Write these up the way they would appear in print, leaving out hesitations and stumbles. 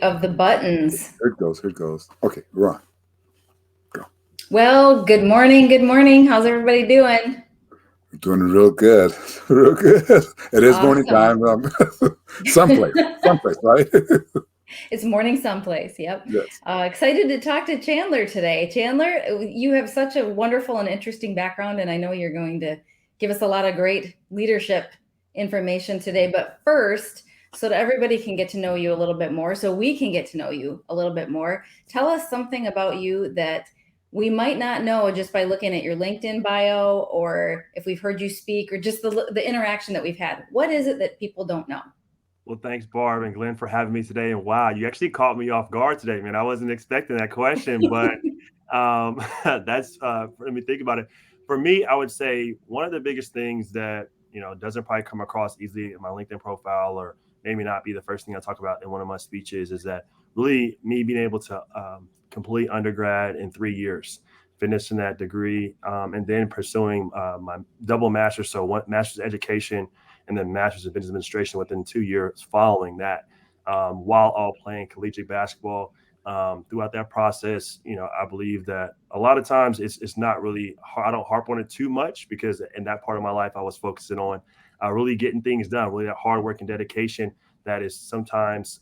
of the buttons. Here it goes. Here it goes. Okay, we're on. Go. Well, good morning. Good morning. How's everybody doing? We're doing real good. Real good. It is morning Awesome. time. Someplace, right? It's morning someplace. Yep. Yes. Excited to talk to Chandler today. Chandler, you have such a wonderful and interesting background, and I know you're going to give us a lot of great leadership information today. But first, so that everybody can get to know you a little bit more, so we can get to know you a little bit more, tell us something about you that we might not know just by looking at your LinkedIn bio, or if we've heard you speak, or just the interaction that we've had. What is it that people don't know? Well, thanks, Barb and Glenn, for having me today. And wow, you actually caught me off guard today, man. I wasn't expecting that question, but that's let me think about it. For me, I would say one of the biggest things that doesn't probably come across easily in my LinkedIn profile, or maybe not be the first thing I talk about in one of my speeches, is that really me being able to complete undergrad in 3 years, finishing that degree, and then pursuing my double master's, so one master's education and then master's in business administration within 2 years following that, while all playing collegiate basketball. Throughout that process, I believe that a lot of times it's not really, I don't harp on it too much, because in that part of my life I was focusing on really getting things done, really that hard work and dedication that is sometimes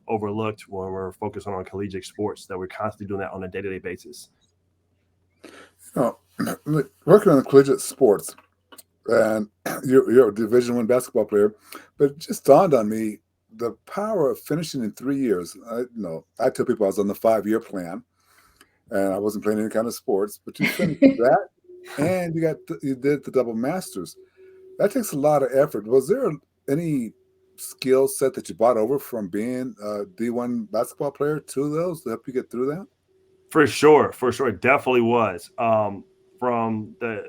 overlooked when we're focused on collegiate sports, that we're constantly doing that on a day-to-day basis. You working on collegiate sports, and you're a Division One basketball player, but it just dawned on me the power of finishing in 3 years. I tell people I was on the 5-year plan, and I wasn't playing any kind of sports, but you finished that, and you did the double masters. That takes a lot of effort. Was there any skill set that you brought over from being a D1 basketball player to those to help you get through that? For sure, it definitely was. From the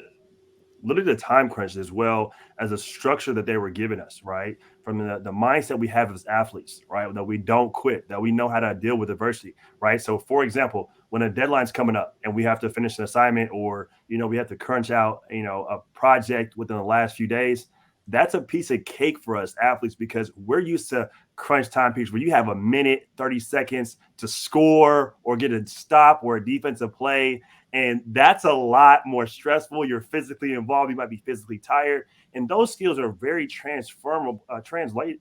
literally the time crunch, as well as the structure that they were giving us, right? From the mindset we have as athletes, right? That we don't quit, that we know how to deal with adversity, right? So, for example, when a deadline's coming up and we have to finish an assignment, or, we have to crunch out, a project within the last few days, that's a piece of cake for us athletes, because we're used to crunch time periods where you have a minute, 30 seconds to score or get a stop or a defensive play. And that's a lot more stressful. You're physically involved. You might be physically tired, and those skills are very transferable, translate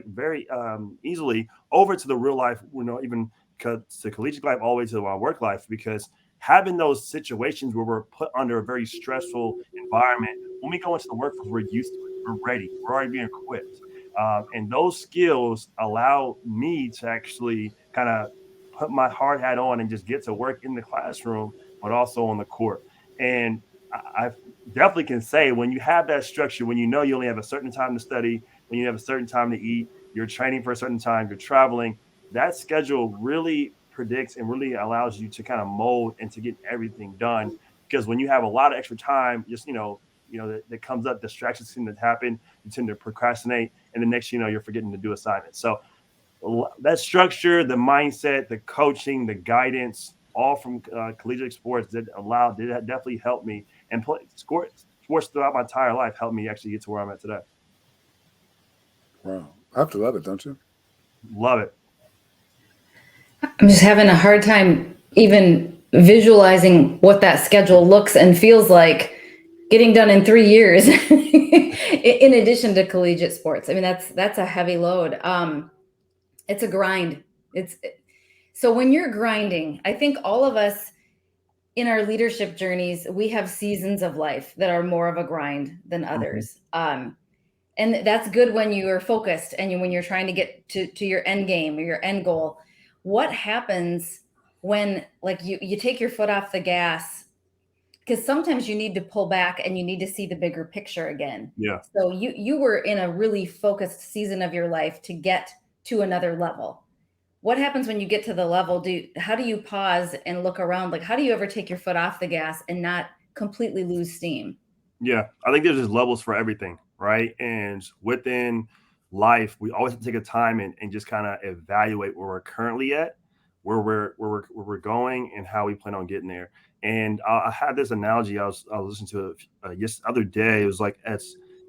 very easily over to the real life. Even to collegiate life, all the way to our work life, because having those situations where we're put under a very stressful environment, when we go into the workforce, we're used to it. We're ready. We're already being equipped, and those skills allow me to actually kind of put my hard hat on and just get to work in the classroom, but also on the court. And I definitely can say, when you have that structure, when you know you only have a certain time to study, when you have a certain time to eat, you're training for a certain time, you're traveling, that schedule really predicts and really allows you to kind of mold and to get everything done. Because when you have a lot of extra time, just that comes up, distractions seem to happen. You tend to procrastinate, and the next you're forgetting to do assignments. So that structure, the mindset, the coaching, the guidance, all from collegiate sports, did definitely help me, and sports throughout my entire life helped me actually get to where I'm at today. Wow. I have to love it, don't you? Love it. I'm just having a hard time even visualizing what that schedule looks and feels like, getting done in 3 years in addition to collegiate sports. I mean, that's a heavy load. It's a grind. It's So when you're grinding, I think all of us in our leadership journeys, we have seasons of life that are more of a grind than Hmm. others. And that's good when you are focused, and when you're trying to get to your end game or your end goal. What happens when, like, you take your foot off the gas, because sometimes you need to pull back and you need to see the bigger picture again. Yeah. So you were in a really focused season of your life to get to another level. What happens when you get to the level? How do you pause and look around? Like, how do you ever take your foot off the gas and not completely lose steam? Yeah, I think there's just levels for everything, right? And within life, we always have to take a time and just kind of evaluate where we're currently at, where we're going, and how we plan on getting there. And I had this analogy I was listening to yes other day. It was like,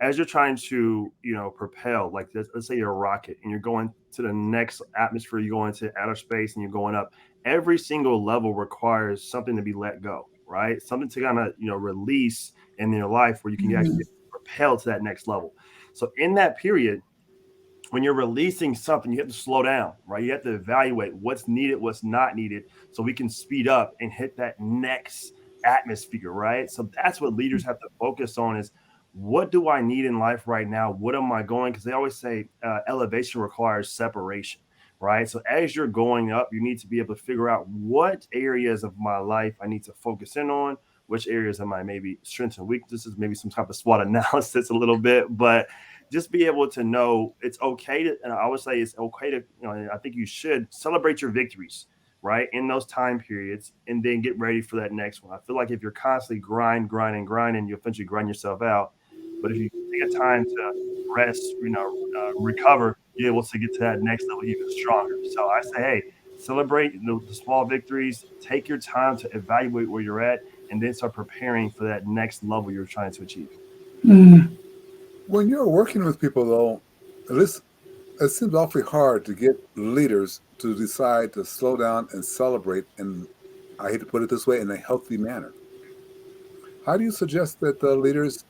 as you're trying to, propel, like let's say you're a rocket and you're going to the next atmosphere, you go into outer space and you're going up. Every single level requires something to be let go, right? Something to kind of, release in your life where you can actually propel to that next level. So in that period, when you're releasing something, you have to slow down, right? You have to evaluate what's needed, what's not needed, so we can speed up and hit that next atmosphere, right? So that's what leaders have to focus on is what do I need in life right now? What am I going? Because they always say elevation requires separation, right? So as you're going up, you need to be able to figure out what areas of my life I need to focus in on, which areas am I maybe strengths and weaknesses, maybe some type of SWOT analysis a little bit, but just be able to know it's okay to, and I would say it's okay to, and I think you should celebrate your victories, right, in those time periods, and then get ready for that next one. I feel like if you're constantly grinding, you eventually grind yourself out. But if you take a time to rest, recover, you're able to get to that next level even stronger. So I say, hey, celebrate the small victories, take your time to evaluate where you're at, and then start preparing for that next level you're trying to achieve. Mm. When you're working with people, though, it seems awfully hard to get leaders to decide to slow down and celebrate, and I hate to put it this way, in a healthy manner. How do you suggest that the leaders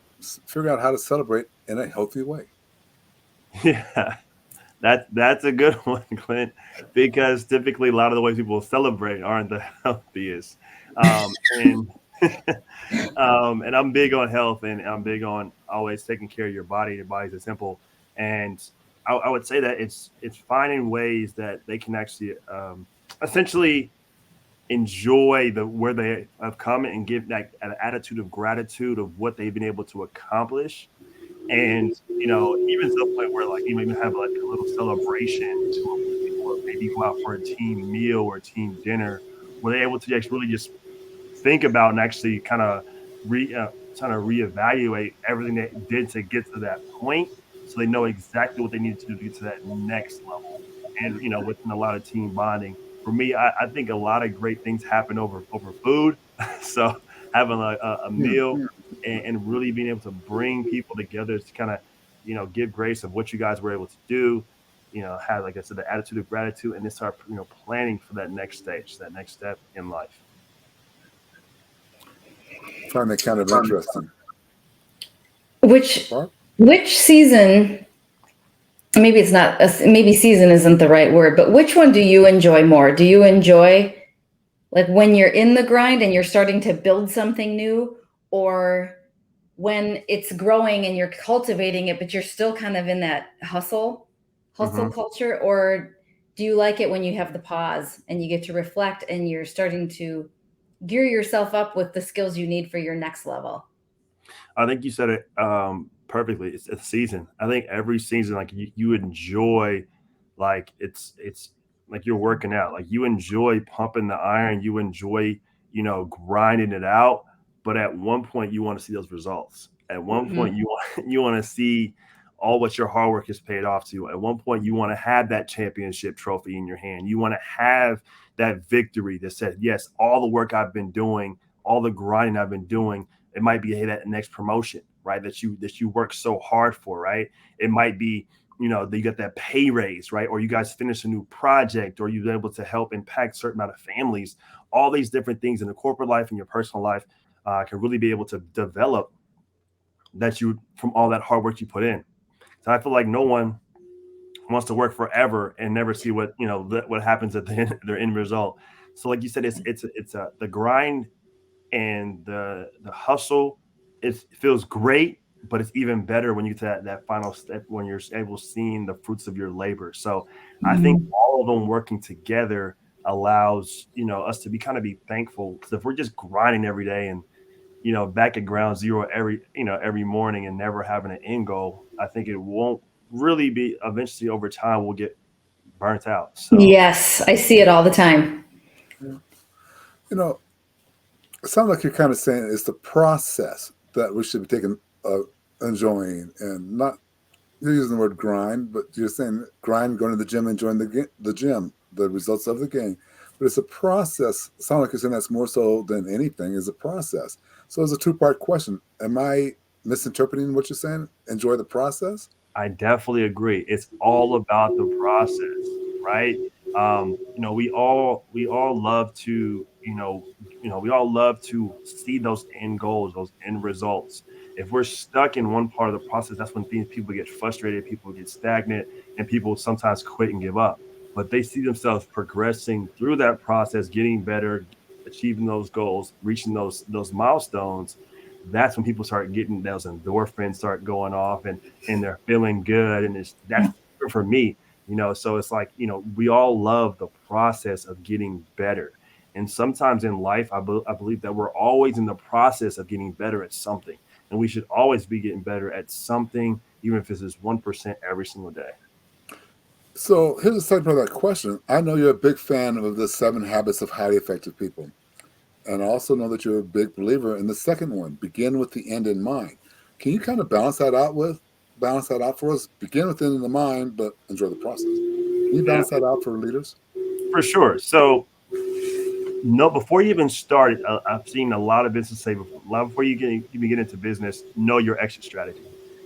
figure out how to celebrate in a healthy way? Yeah. That's a good one, Clint, because typically a lot of the ways people celebrate aren't the healthiest. And and I'm big on health, and I'm big on always taking care of your body. Your body's a temple, and I would say that it's finding ways that they can actually essentially enjoy the where they have come and give that an attitude of gratitude of what they've been able to accomplish. And, even to the point where like you even have like a little celebration to or maybe go out for a team meal or a team dinner where they're able to actually really just think about and actually kind of kind of reevaluate everything they did to get to that point, so they know exactly what they needed to do to get to that next level. And within a lot of team bonding, for me, I think a lot of great things happen over food. So having a Hmm. meal and really being able to bring people together to kind of give grace of what you guys were able to do, have, like I said, the attitude of gratitude, and then start planning for that next stage, that next step in life. Find that kind of interesting. Which Barb? which season? Maybe it's not. Maybe season isn't the right word, but which one do you enjoy more? Do you enjoy like when you're in the grind and you're starting to build something new, or when it's growing and you're cultivating it, but you're still kind of in that hustle Hmm. culture? Or do you like it when you have the pause and you get to reflect and you're starting to gear yourself up with the skills you need for your next level? I think you said it perfectly. It's a season. I think every season, like you enjoy, like it's like you're working out. Like you enjoy pumping the iron. You enjoy, grinding it out. But at one point, you want to see those results. At one Mhm. point, you want to see all what your hard work has paid off to. At one point, you want to have that championship trophy in your hand. You want to have that victory that said, yes, all the work I've been doing, all the grinding I've been doing, it might be, hey, that next promotion, right? That you work so hard for, right? It might be, that you got that pay raise, right? Or you guys finish a new project, or you're able to help impact a certain amount of families. All these different things in the corporate life and your personal life can really be able to develop that you from all that hard work you put in. So I feel like no one wants to work forever and never see what what happens at the end, their end result. So like you said, it's the grind and the hustle. It feels great, but it's even better when you get to that final step when you're able to seeing the fruits of your labor. So I think Mhm. all of them working together allows us to be thankful, because if we're just grinding every day and back at ground zero every morning and never having an end goal, I think it won't really be, eventually over time we'll get burnt out. So Yes, I see it all the time. Yeah. You know, it sounds like you're kind of saying it's the process that we should be taking, enjoying, and not you're using the word grind, but you're saying grind, going to the gym, enjoying the gym, the results of the game. But it's a process. Sound like you're saying that's more so than anything is a process. So it's a two-part question. Am I misinterpreting what you're saying? Enjoy the process? I definitely agree. It's all about the process, right? We all love to, we all love to see those end goals, those end results. If we're stuck in one part of the process, that's when people get frustrated, people get stagnant, and people sometimes quit and give up. But they see themselves progressing through that process, getting better, achieving those goals, reaching those milestones. That's when people start getting those endorphins start going off, and they're feeling good, and that's for me. So it's like, we all love the process of getting better, and sometimes in life I believe that we're always in the process of getting better at something, and we should always be getting better at something, even if it's just 1% every single day. So here's the second part of that question. I know you're a big fan of the 7 habits of highly effective people. And I also know that you're a big believer in the second one, begin with the end in mind. Can you kind of balance that out for us? Begin with the end in the mind, but enjoy the process. Can you Yeah, balance that out for leaders? for sure. So no, before you even start, I've seen a lot of business say before you begin into business, know your exit strategy,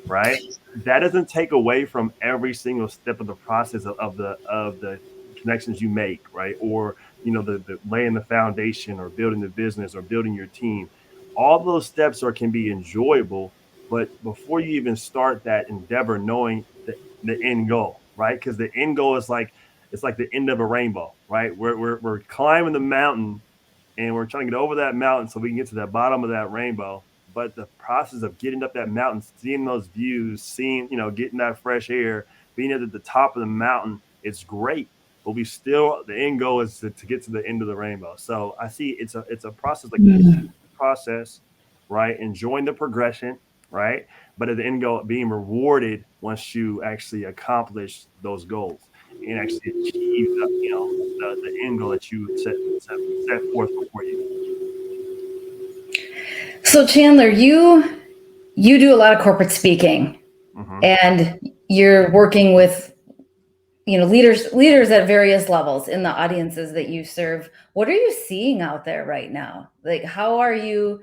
right? That doesn't take away from every single step of the process of the connections you make, right? Or the laying the foundation, or building the business, or building your team. All those steps can be enjoyable, but before you even start that endeavor, knowing the end goal, right? Because the end goal is like, it's like the end of a rainbow, right? We're climbing the mountain, and we're trying to get over that mountain so we can get to the bottom of that rainbow. But the process of getting up that mountain, seeing those views, getting that fresh air, being at the top of the mountain, it's great. But the end goal is to get to the end of the rainbow. So I see it's a process, like process, right? Enjoying the progression, right? But at the end goal, being rewarded once you actually accomplish those goals and actually achieve the end goal that you set forth before you. So Chandler, you do a lot of corporate speaking, Hmm. and you're working with leaders at various levels in the audiences that you serve. What are you seeing out there right now? Like, how are you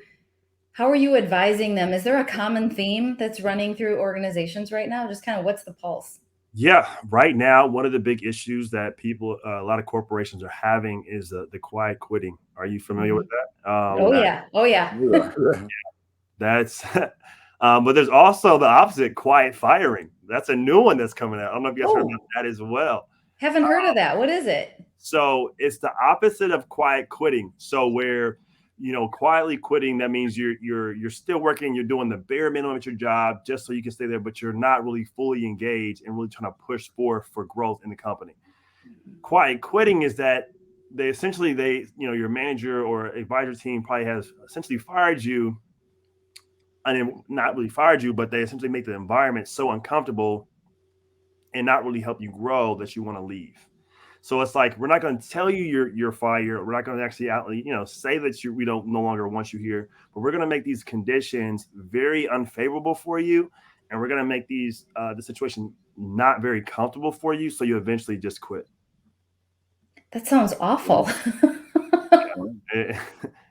advising them? Is there a common theme that's running through organizations right now? Just kind of, what's the pulse? Yeah, right now, one of the big issues that a lot of corporations are having is the quiet quitting. Are you familiar with Mhm. that? Oh yeah, oh yeah. Yeah, yeah. That's, but there's also the opposite, quiet firing. That's a new one that's coming out. I don't know if you guys heard about Oh, that as well. haven't heard of that. What is it? So it's the opposite of quiet quitting. So where, quietly quitting, that means you're still working, you're doing the bare minimum at your job just so you can stay there, but you're not really fully engaged and really trying to push forward for growth in the company. Quiet quitting is that your manager or advisor team probably has essentially fired you, and then not really fired you, but they essentially make the environment so uncomfortable and not really help you grow that you want to leave. So it's like, we're not going to tell you you're fired. We're not going to actually say that we don't no longer want you here, but we're going to make these conditions very unfavorable for you, and we're going to make the situation not very comfortable for you, so you eventually just quit. That sounds awful. It,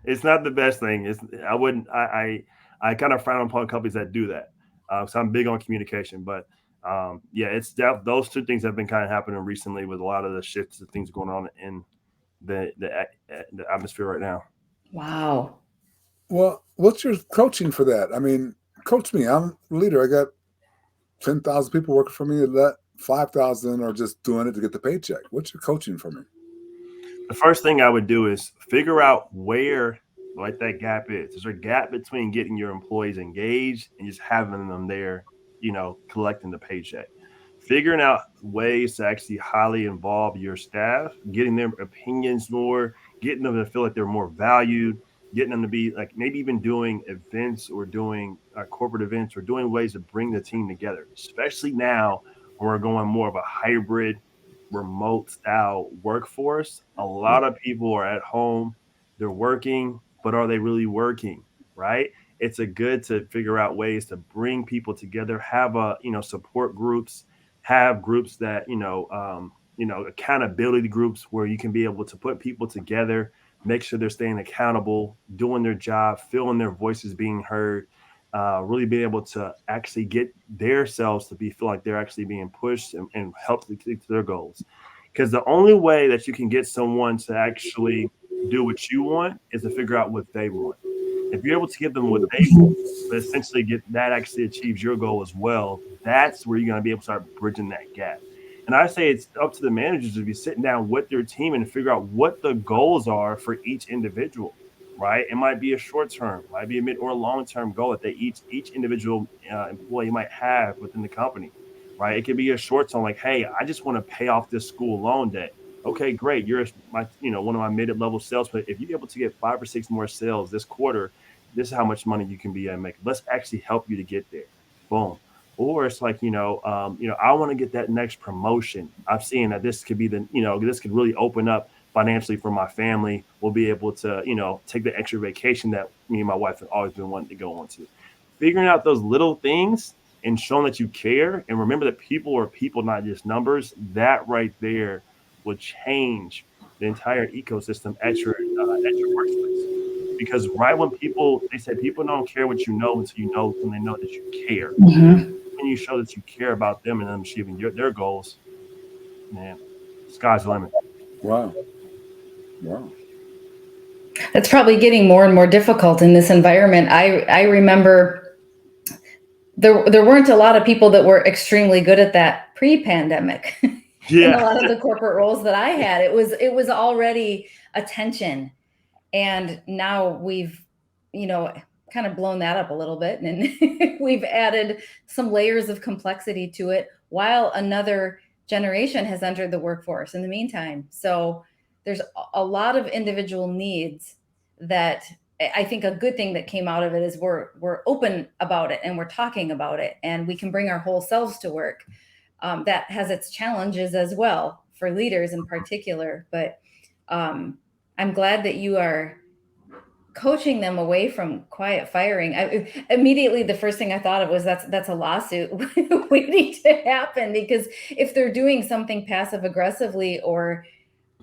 it's not the best thing. I wouldn't. I kind of frown upon companies that do that. So I'm big on communication, but yeah, those two things have been kind of happening recently with a lot of the shifts of things going on in the atmosphere right now. Wow. Well, what's your coaching for that? I mean, coach me. I'm a leader. I got 10,000 people working for me. That 5,000 are just doing it to get the paycheck. What's your coaching for me? The first thing I would do is figure out where, like, that gap is. There's a gap between getting your employees engaged and just having them there, collecting the paycheck. Figuring out ways to actually highly involve your staff, getting their opinions more, getting them to feel like they're more valued, getting them to be like, maybe even doing events, or doing corporate events, or doing ways to bring the team together, especially now when we're going more of a hybrid remote style workforce. A lot of people are at home, they're working, but are they really working? Right? It's a good to figure out ways to bring people together, have support groups, have groups that accountability groups where you can be able to put people together, make sure they're staying accountable, doing their job, feeling their voices being heard, really being able to actually get themselves to feel like they're actually being pushed and help to get to their goals. Because the only way that you can get someone to actually do what you want is to figure out what they want. If you're able to give them what they want, but essentially get that actually achieves your goal as well, that's where you're going to be able to start bridging that gap. And I say it's up to the managers to be sitting down with their team and figure out what the goals are for each individual, right? It might be a short term, might be a mid or long term goal that they each individual employee might have within the company, right? It could be a short term, like, hey, I just want to pay off this school loan debt. Okay, great. You're my, one of my mid-level sales, but if you're able to get 5 or 6 more sales this quarter, this is how much money you can be making. Let's actually help you to get there. Boom. Or it's like, I want to get that next promotion. I've seen that this could be this could really open up financially for my family. We'll be able to, take the extra vacation that me and my wife have always been wanting to go on to. Figuring out those little things and showing that you care and remember that people are people, not just numbers. That right there will change the entire ecosystem at your workspace. Because right when they say people don't care what you know until you know when they know that you care. Mhm. When you show that you care about them and them achieving their goals, man, sky's the limit. Wow. Wow. It's probably getting more and more difficult in this environment. I remember there weren't a lot of people that were extremely good at that pre-pandemic. In a Yeah. lot of the corporate roles that I had, it was already attention, and now we've, you know, kind of blown that up a little bit, and we've added some layers of complexity to it while another generation has entered the workforce in the meantime. So there's a lot of individual needs that I think a good thing that came out of it is we're open about it and we're talking about it and we can bring our whole selves to work. That has its challenges as well for leaders in particular, but I'm glad that you are coaching them away from quiet firing. Immediately, the first thing I thought of was that's a lawsuit waiting to happen, because if they're doing something passive aggressively or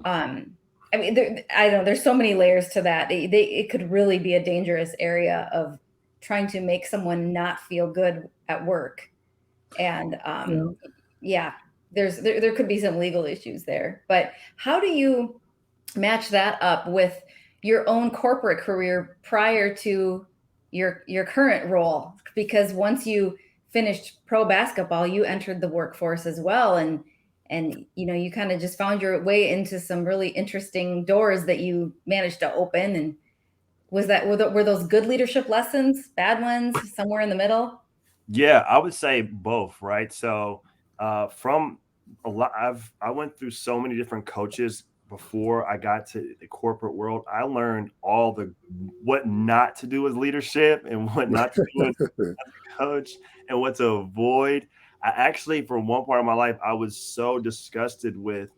I mean, I don't know. There's so many layers to that. It could really be a dangerous area of trying to make someone not feel good at work. And Yeah. yeah, there could be some legal issues there. But how do you match that up with your own corporate career prior to your current role? Because once you finished pro basketball, you entered the workforce as well, and you kind of just found your way into some really interesting doors that you managed to open. And were those good leadership lessons, bad ones, somewhere in the middle? Yeah, I would say both, right? So, from a lot, I went through so many different coaches before I got to the corporate world. I learned all the what not to do with leadership and what not to do as a coach and what to avoid. I actually, for one part of my life, I was so disgusted with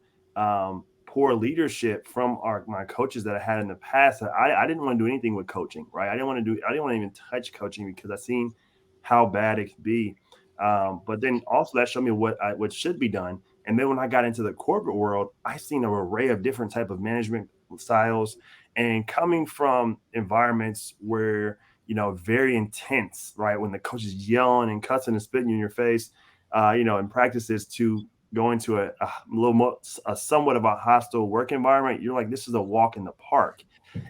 poor leadership from my coaches that I had in the past. That I didn't want to do anything with coaching, right? I didn't want to even touch coaching because I seen how bad it could be. But then also that showed me what should be done. And then when I got into the corporate world, I seen an array of different type of management styles, and coming from environments where very intense, right? When the coach is yelling and cussing and spitting in your face, in practices to go into a little more, a somewhat of a hostile work environment, you're like, this is a walk in the park.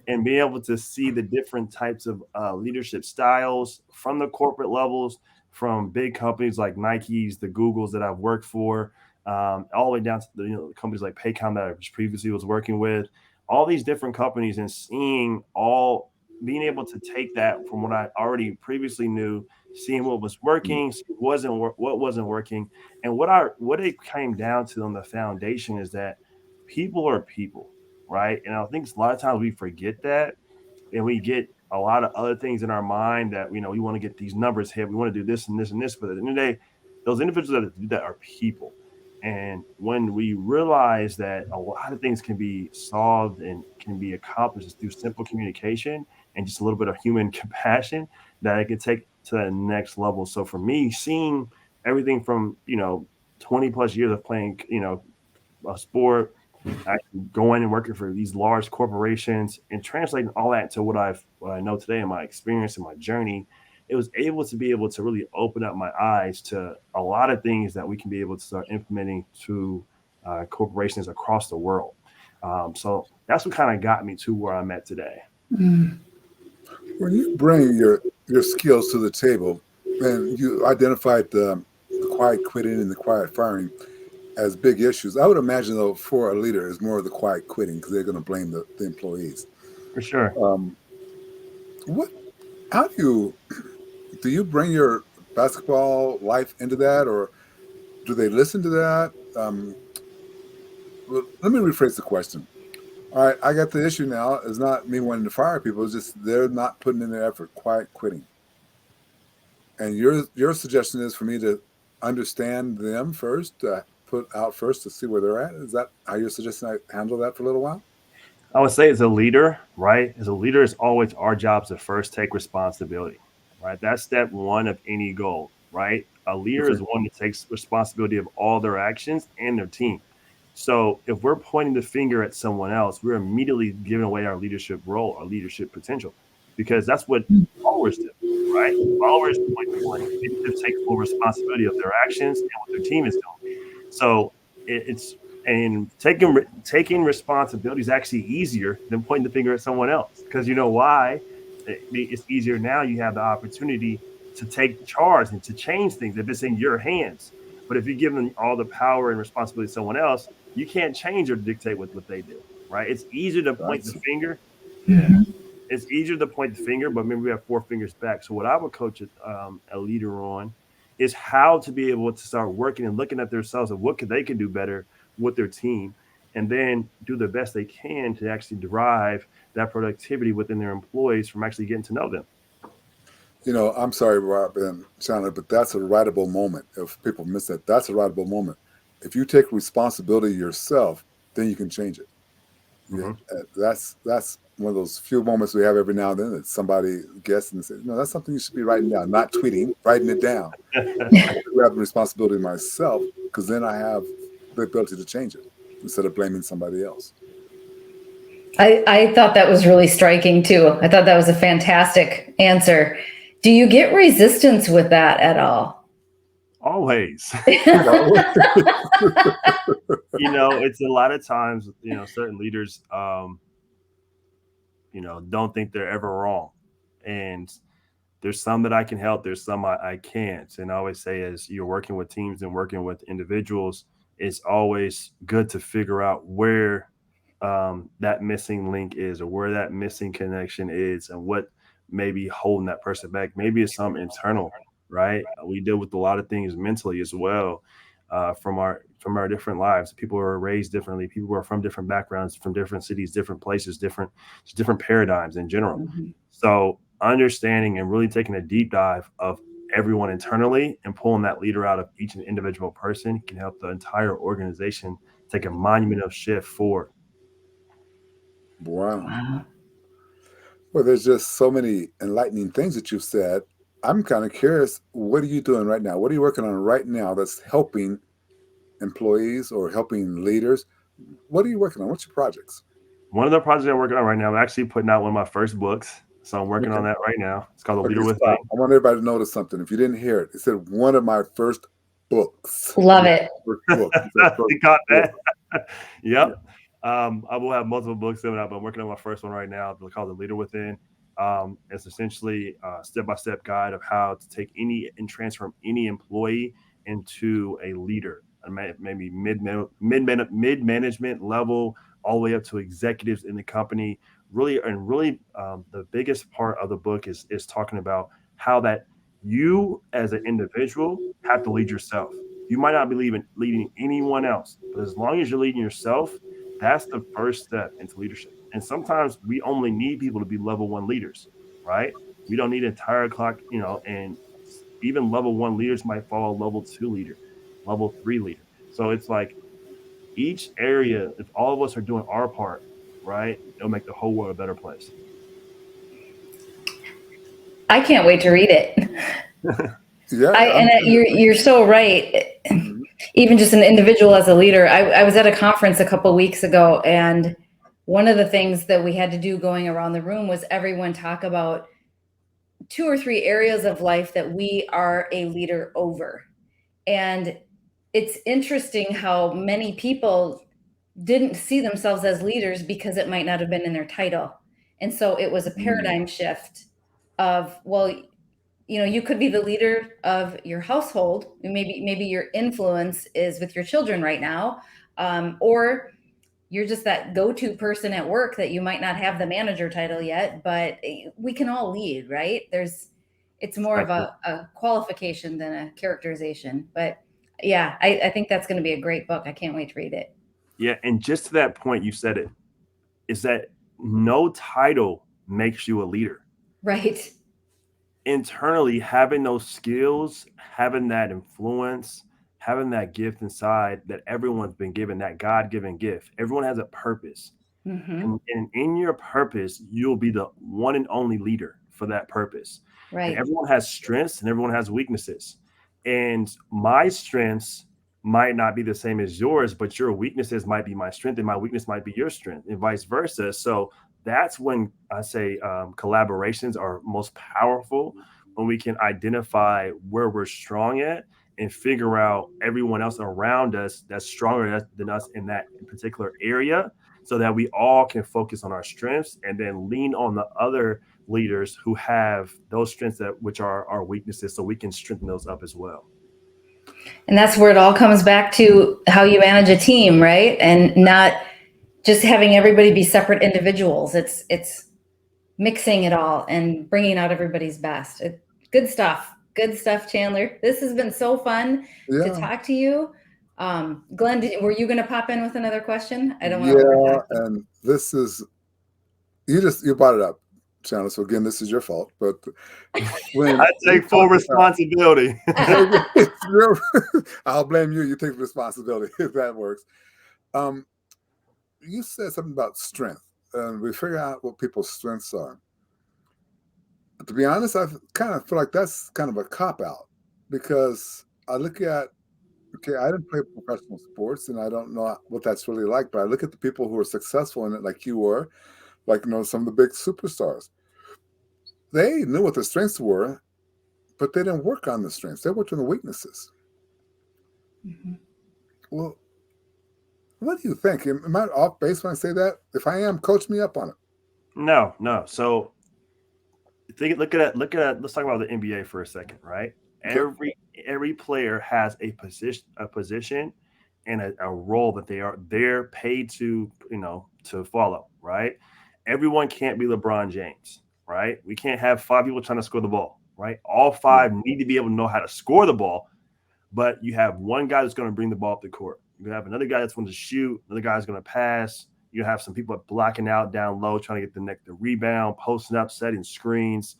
And being able to see the different types of leadership styles from the corporate levels, from big companies like Nike's, the Googles that I've worked for, all the way down to the companies like Paycom that I previously was working with, all these different companies, and seeing all being able to take that from what I already previously knew, seeing what was working, what wasn't working, and what it came down to on the foundation is that people are people, right? And I think a lot of times we forget that, and we get a lot of other things in our mind that we want to get these numbers hit, we want to do this and this and this, but at the end of the day, those individuals that do that are people. And when we realize that a lot of things can be solved and can be accomplished through simple communication and just a little bit of human compassion, that it can take to the next level. So for me, seeing everything from 20 plus years of playing a sport, actually going and working for these large corporations and translating all that to what I know today in my experience and my journey, it was able to really open up my eyes to a lot of things that we can be able to start implementing to corporations across the world. So that's what kind of got me to where I'm at today. Mm. When you bring your skills to the table, and you identified the quiet quitting and the quiet firing as big issues, I would imagine though for a leader is more of the quiet quitting because they're going to blame the employees. For sure. Um, what? How do you bring your basketball life into that, or do they listen to that? Well, let me rephrase the question. All right, I got the issue now. It's not me wanting to fire people. It's just they're not putting in the effort, quiet quitting. And your suggestion is for me to understand them first, put out first to see where they're at. Is that how you're suggesting I handle that for a little while? I would say as a leader, right? As a leader, it's always our job to first take responsibility, right? That's step one of any goal, right? A leader is Okay. one that takes responsibility of all their actions and their team. So if we're pointing the finger at someone else, we're immediately giving away our leadership role, our leadership potential, because that's what followers do, right? Followers point to blame. Leadership takes full responsibility of their actions and what their team is doing. So it's and taking responsibility is actually easier than pointing the finger at someone else, because you know why? It's easier now. You have the opportunity to take charge and to change things if it's in your hands. But if you give them all the power and responsibility to someone else, you can't change or dictate what they do, right? It's easier to point the Gotcha. finger. Yeah, Mhm. it's easier to point the finger, but maybe we have four fingers back. So what I would coach a leader on is how to be able to start working and looking at themselves and what they can do better with their team, and then do the best they can to actually derive that productivity within their employees from actually getting to know them. I'm sorry, Rob and Chandler, but that's a writable moment. If people miss that, that's a writable moment. If you take responsibility yourself, then you can change it. Yeah, Hmm. that's one of those few moments we have every now and then that somebody gets and says, "No, that's something you should be writing down, not tweeting, writing it down." I grab the responsibility myself because then I have the ability to change it instead of blaming somebody else. I thought that was really striking too. I thought that was a fantastic answer. Do you get resistance with that at all? Always. Well, It's a lot of times, certain leaders, don't think they're ever wrong. And there's some that I can help, there's some I can't. And I always say, as you're working with teams and working with individuals, it's always good to figure out where that missing link is, or where that missing connection is, and what may be holding that person back. Maybe it's something internal, right? We deal with a lot of things mentally as well, from our different lives. People are raised differently. People are from different backgrounds, from different cities, different places, different paradigms in general. Mhm. So understanding and really taking a deep dive of everyone internally and pulling that leader out of each individual person can help the entire organization take a monumental shift forward. wow. Wow. Well, there's just so many enlightening things that you've said. I'm kind of curious, what are you doing right now? What are you working on right now that's helping employees or helping leaders? What are you working on? What's your projects? One of the projects I'm working on right now, I'm actually putting out one of my first books. So I'm working Okay. on that right now. It's called The Okay, Leader Within. stop. I want everybody to notice something. If you didn't hear it, it said one of my first books. Love it. First book. He said first You got book. that? Yeah. Yep. I will have multiple books coming out, but I'm working on my first one right now. It's called The Leader Within. It's essentially a step-by-step guide of how to take any and transform any employee into a leader, maybe mid management level, all the way up to executives in the company. Really, the biggest part of the book is talking about how that you as an individual have to lead yourself. You might not be leading anyone else, but as long as you're leading yourself, that's the first step into leadership. And sometimes we only need people to be level one leaders, right? We don't need entire clock, and even level one leaders might follow level two leader, level three leader. So it's like each area, if all of us are doing our part, right, it'll make the whole world a better place. I can't wait to read it. Yeah. You're so right. Mhm. Even just an individual as a leader. I was at a conference a couple weeks ago, and one of the things that we had to do going around the room was everyone talk about 2 or 3 areas of life that we are a leader over. And it's interesting how many people didn't see themselves as leaders because it might not have been in their title. And so it was a paradigm shift of, well, you could be the leader of your household. Maybe your influence is with your children right now, or you're just that go-to person at work that you might not have the manager title yet, but we can all lead, right? It's more of a qualification than a characterization. But yeah, I think that's going to be a great book. I can't wait to read it. Yeah, and just to that point, you said it, is that no title makes you a leader. Right. Internally, having those skills, having that influence, having that gift inside that everyone's been given, that God-given gift. Everyone has a purpose. And in your purpose, you'll be the one and only leader for that purpose. Right. And everyone has strengths and everyone has weaknesses. And my strengths might not be the same as yours, but your weaknesses might be my strength and my weakness might be your strength and vice versa. So that's when I say collaborations are most powerful, when we can identify where we're strong at and figure out everyone else around us that's stronger than us in that particular area, so that we all can focus on our strengths and then lean on the other leaders who have those strengths which are our weaknesses, so we can strengthen those up as well. And that's where it all comes back to how you manage a team, right? And not just having everybody be separate individuals. It's mixing it all and bringing out everybody's best. Good stuff. Good stuff, Chandler. This has been so fun to talk to you. Glenn, were you going to pop in with another question? I don't want to overtalk you. And this is, you brought it up, Chandler. So again, this is your fault. But when I take full responsibility. I'll blame you. You take responsibility if that works. You said something about strength, and we figure out what people's strengths are. To be honest, I kind of feel like that's kind of a cop-out, because I look at, I didn't play professional sports, and I don't know what that's really like, but I look at the people who are successful in it, like you were, like, some of the big superstars. They knew what their strengths were, but they didn't work on the strengths. They worked on the weaknesses. Well, what do you think? Am I off base when I say that? If I am, coach me up on it. No. So look at let's talk about the NBA for a second, right? Okay. Every player has a position and a role that they're paid to follow, right? Everyone can't be LeBron James, right? We can't have 5 people trying to score the ball, right? All 5 need to be able to know how to score the ball, but you have one guy that's going to bring the ball up the court. You have another guy that's going to shoot, another guy's going to pass. You have some people blocking out down low, trying to get the rebound, posting up, setting screens.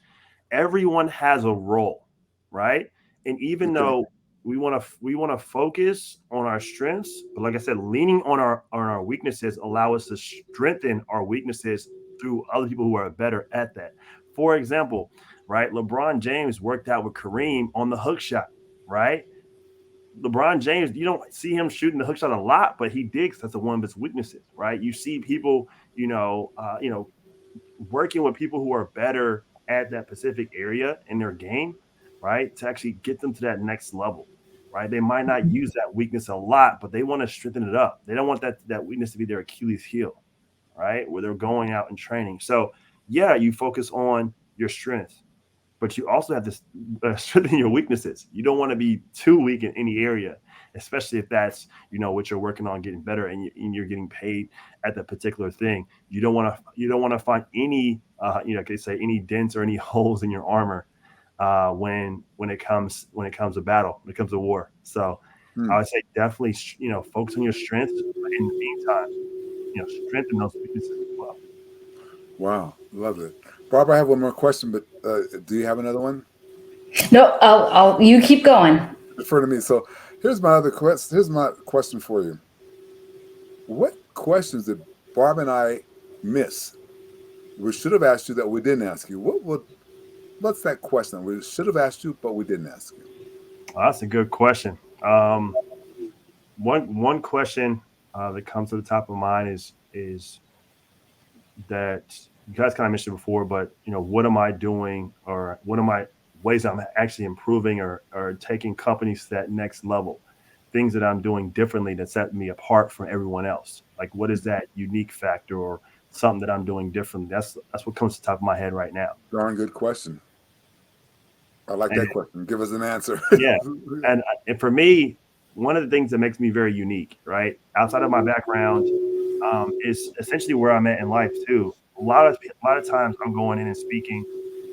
Everyone has a role, right? And even though we want to focus on our strengths, but like I said, leaning on our weaknesses allow us to strengthen our weaknesses through other people who are better at that. For example, right, LeBron James worked out with Kareem on the hook shot, right? LeBron James, you don't see him shooting the hook shot a lot, but he digs. That's one of his weaknesses, right? You see people, working with people who are better at that specific area in their game, right? To actually get them to that next level, right? They might not use that weakness a lot, but they want to strengthen it up. They don't want that weakness to be their Achilles heel, right? Where they're going out and training. So yeah, you focus on your strengths, but you also have to strengthen your weaknesses. You don't want to be too weak in any area, especially if that's, what you're working on getting better and you're getting paid at that particular thing. You don't want to find any, any dents or any holes in your armor when it comes to battle, when it comes to war. So I would say definitely, focus on your strengths, but in the meantime, strengthen those weaknesses as well. Wow, love it. Barb, I have one more question, but do you have another one? No, you keep going. Refer to me. So here's my other question. Here's my question for you. What questions did Barb and I miss? We should have asked you that we didn't ask you. What's that question we should have asked you, but we didn't ask you? Well, that's a good question. One question that comes to the top of mind is that you guys kind of mentioned it before, but what am I doing, or what am I ways I'm actually improving, or taking companies to that next level? Things that I'm doing differently that set me apart from everyone else. Like, what is that unique factor, or something that I'm doing differently? That's what comes to the top of my head right now. Darn good question. I like And that question. Give us an answer. yeah, and for me, one of the things that makes me very unique, right, outside of my background, is essentially where I'm at in life too. A lot of times I'm going in and speaking,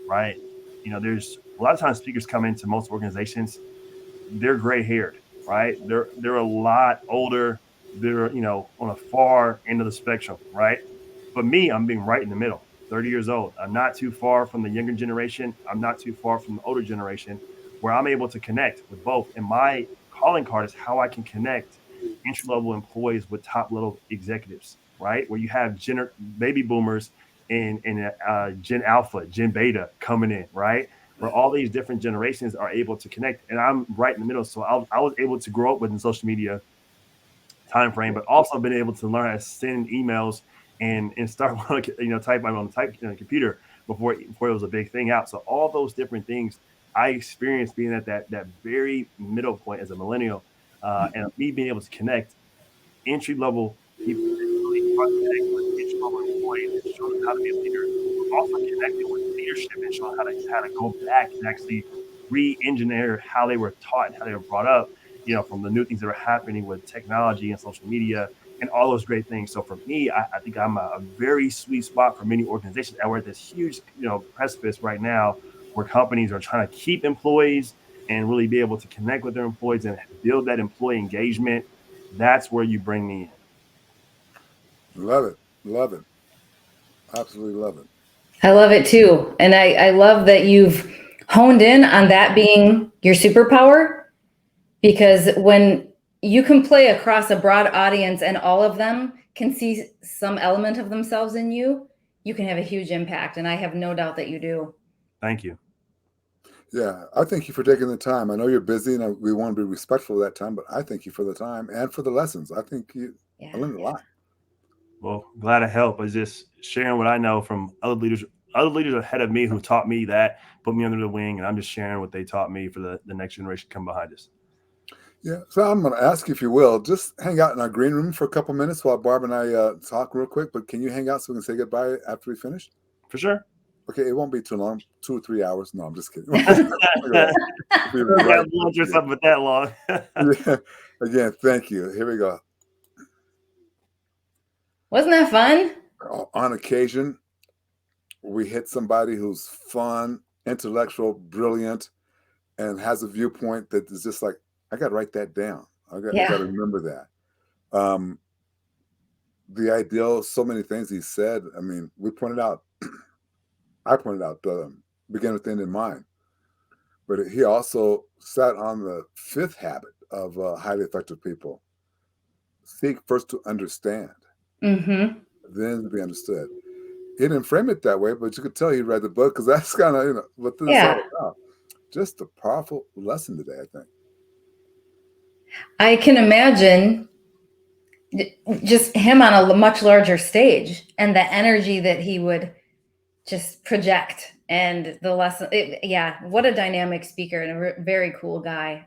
right? There's a lot of times speakers come into most organizations, they're gray haired, right? They're a lot older. They're on a far end of the spectrum, right? But me, I'm being right in the middle. 30 years old. I'm not too far from the younger generation. I'm not too far from the older generation, where I'm able to connect with both. And my calling card is how I can connect entry level employees with top level executives, right? Where you have baby boomers and Gen Alpha, Gen Beta coming in, right? Where all these different generations are able to connect. And I'm right in the middle. So I was able to grow up within social media time frame, but also been able to learn how to send emails and start type on the computer before it was a big thing out. So all those different things I experienced being at that very middle point as a millennial, and me being able to connect entry level people that really want to connect with entry level employees and show them how to be a leader, but also connecting with leadership and showing how to go back and actually re-engineer how they were taught and how they were brought up, from the new things that are happening with technology and social media and all those great things. So for me, I think I'm a very sweet spot for many organizations. And we're at this huge, precipice right now where companies are trying to keep employees and really be able to connect with their employees and build that employee engagement. That's where you bring me in. Love it. Love it. Absolutely love it. I love it too. And I love that you've honed in on that being your superpower, because when you can play across a broad audience and all of them can see some element of themselves in you, you can have a huge impact. And I have no doubt that you do. Thank you. Yeah, I thank you for taking the time. I know you're busy, and we want to be respectful of that time, but I thank you for the time and for the lessons. I think I learned a lot. Well, glad to help. I was just sharing what I know from other leaders ahead of me who taught me that, put me under the wing, and I'm just sharing what they taught me for the next generation to come behind us. Yeah, so I'm going to ask you, if you will, just hang out in our green room for a couple minutes while Barb and I talk real quick. But can you hang out so we can say goodbye after we finish? For sure. Okay, it won't be too long, 2 or 3 hours. No, I'm just kidding. Right. Have lunch or something that long. Yeah. Again, thank you. Here we go. Wasn't that fun? On occasion, we hit somebody who's fun, intellectual, brilliant, and has a viewpoint that is just like, I got to write that down. I got to remember that. The ideal, so many things he said. I mean, I pointed out, begin with the end in mind. But he also sat on the fifth habit of highly effective people. Seek first to understand, then to be understood. He didn't frame it that way, but you could tell he read the book, because that's kind of, what this is all about. Just a powerful lesson today, I think. I can imagine just him on a much larger stage and the energy that he would just project, and the lesson. What a dynamic speaker and a very cool guy.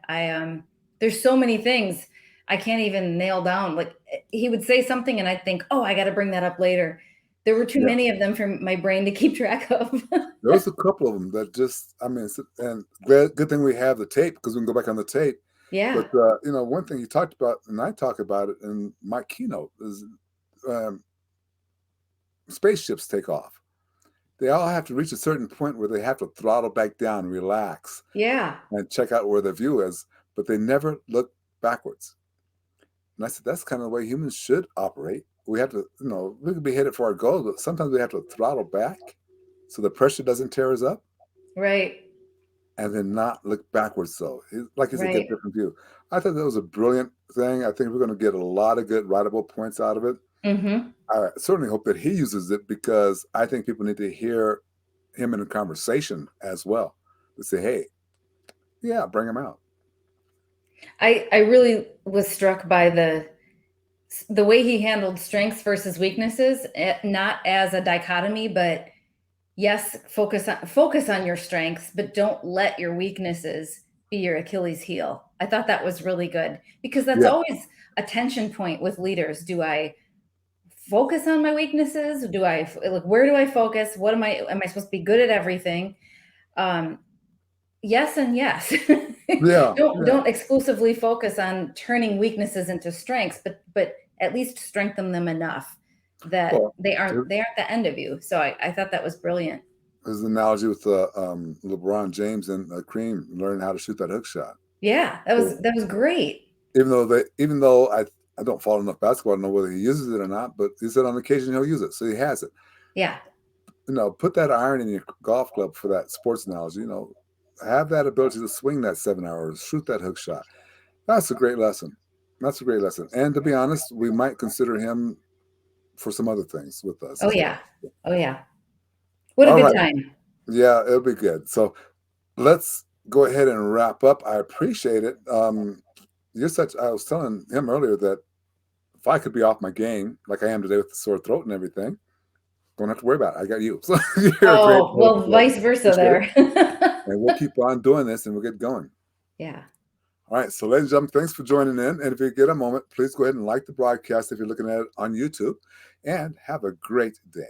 There's so many things I can't even nail down. Like, he would say something and I'd think, oh, I got to bring that up later. There were too many of them for my brain to keep track of. There was a couple of them that just, and good thing we have the tape, because we can go back on the tape. Yeah. But, one thing he talked about, and I talk about it in my keynote, is spaceships take off. They all have to reach a certain point where they have to throttle back down, relax, and check out where the view is, but they never look backwards. And I said, that's kind of the way humans should operate. We have to, we could be headed for our goal, but sometimes we have to throttle back so the pressure doesn't tear us up. Right. And then not look backwards. So, like you said, get a different view. I thought that was a brilliant thing. I think we're going to get a lot of good writable points out of it. I certainly hope that he uses it, because I think people need to hear him in a conversation as well, to say, hey, bring him out. I really was struck by the way he handled strengths versus weaknesses, not as a dichotomy, but yes, focus on your strengths, but don't let your weaknesses be your Achilles heel. I thought that was really good because that's Yeah. always a tension point with leaders. Do I focus on my weaknesses? Do I like, where do I focus? What am I supposed to be good at everything? Yes and yes. Yeah. Don't exclusively focus on turning weaknesses into strengths, but at least strengthen them enough that Well, they aren't the end of you. So I thought that was brilliant. there's an analogy with LeBron James and Kareem learning how to shoot that hook shot. Yeah, that was great. Even though I don't follow enough basketball to know whether he uses it or not, but he said on occasion he'll use it, so he has it. Yeah. Put that iron in your golf club for that sports analogy. Have that ability to swing that 7 hours, shoot that hook shot. That's a great lesson. That's a great lesson. And to be honest, we might consider him for some other things with us. Oh yeah. Oh yeah. What a All good right. time. Yeah, it'll be good. So let's go ahead and wrap up. I appreciate it. I was telling him earlier that if I could be off my game like I am today with the sore throat and everything, don't have to worry about it. I got you. So you're a great Oh, well, host. vice versa Appreciate it. there. And we'll keep on doing this and we'll get going. Yeah. All right. So, ladies and gentlemen, thanks for joining in. And if you get a moment, please go ahead and like the broadcast if you're looking at it on YouTube. And have a great day.